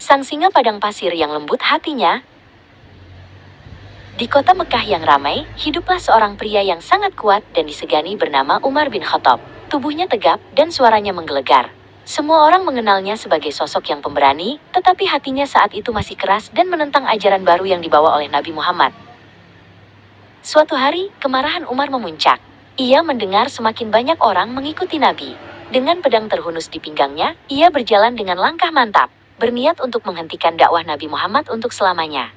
sang singa padang pasir yang lembut hatinya. Di kota Mekah yang ramai, hiduplah seorang pria yang sangat kuat dan disegani bernama Umar bin Khattab. Tubuhnya tegap dan suaranya menggelegar. Semua orang mengenalnya sebagai sosok yang pemberani, tetapi hatinya saat itu masih keras dan menentang ajaran baru yang dibawa oleh Nabi Muhammad. Suatu hari, kemarahan Umar memuncak. Ia mendengar semakin banyak orang mengikuti Nabi. Dengan pedang terhunus di pinggangnya, ia berjalan dengan langkah mantap, berniat untuk menghentikan dakwah Nabi Muhammad untuk selamanya.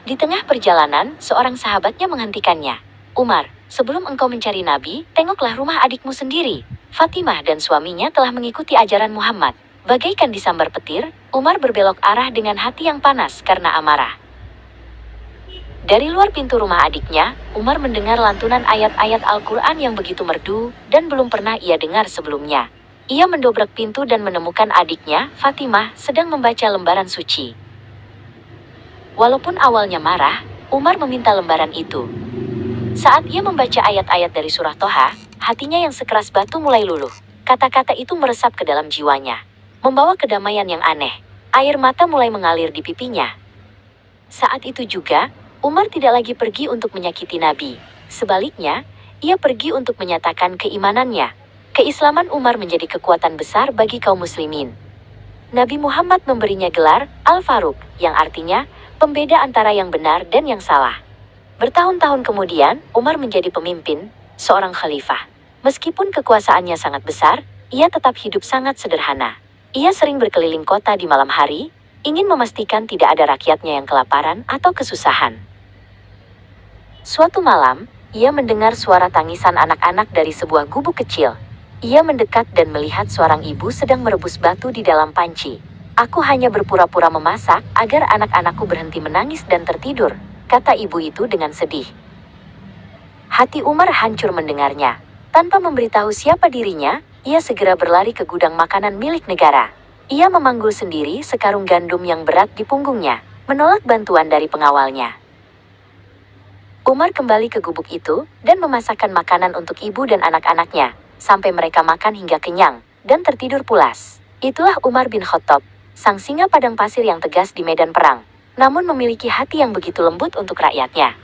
Di tengah perjalanan, seorang sahabatnya menghentikannya. "Umar, sebelum engkau mencari Nabi, tengoklah rumah adikmu sendiri. Fatimah dan suaminya telah mengikuti ajaran Muhammad." Bagaikan disambar petir, Umar berbelok arah dengan hati yang panas karena amarah. Dari luar pintu rumah adiknya, Umar mendengar lantunan ayat-ayat Al-Quran yang begitu merdu dan belum pernah ia dengar sebelumnya. Ia mendobrak pintu dan menemukan adiknya, Fatimah, sedang membaca lembaran suci. Walaupun awalnya marah, Umar meminta lembaran itu. Saat ia membaca ayat-ayat dari surah Toha, hatinya yang sekeras batu mulai luluh. Kata-kata itu meresap ke dalam jiwanya, membawa kedamaian yang aneh. Air mata mulai mengalir di pipinya. Saat itu juga, Umar tidak lagi pergi untuk menyakiti Nabi. Sebaliknya, ia pergi untuk menyatakan keimanannya. Keislaman Umar menjadi kekuatan besar bagi kaum muslimin. Nabi Muhammad memberinya gelar Al-Faruq, yang artinya pembeda antara yang benar dan yang salah. Bertahun-tahun kemudian, Umar menjadi pemimpin, seorang khalifah. Meskipun kekuasaannya sangat besar, ia tetap hidup sangat sederhana. Ia sering berkeliling kota di malam hari, ingin memastikan tidak ada rakyatnya yang kelaparan atau kesusahan. Suatu malam, ia mendengar suara tangisan anak-anak dari sebuah gubuk kecil. Ia mendekat dan melihat seorang ibu sedang merebus batu di dalam panci. "Aku hanya berpura-pura memasak agar anak-anakku berhenti menangis dan tertidur," kata ibu itu dengan sedih. Hati Umar hancur mendengarnya. Tanpa memberitahu siapa dirinya, ia segera berlari ke gudang makanan milik negara. Ia memanggul sendiri sekarung gandum yang berat di punggungnya, menolak bantuan dari pengawalnya. Umar kembali ke gubuk itu dan memasakkan makanan untuk ibu dan anak-anaknya, sampai mereka makan hingga kenyang dan tertidur pulas. Itulah Umar bin Khattab, sang singa padang pasir yang tegas di medan perang, namun memiliki hati yang begitu lembut untuk rakyatnya.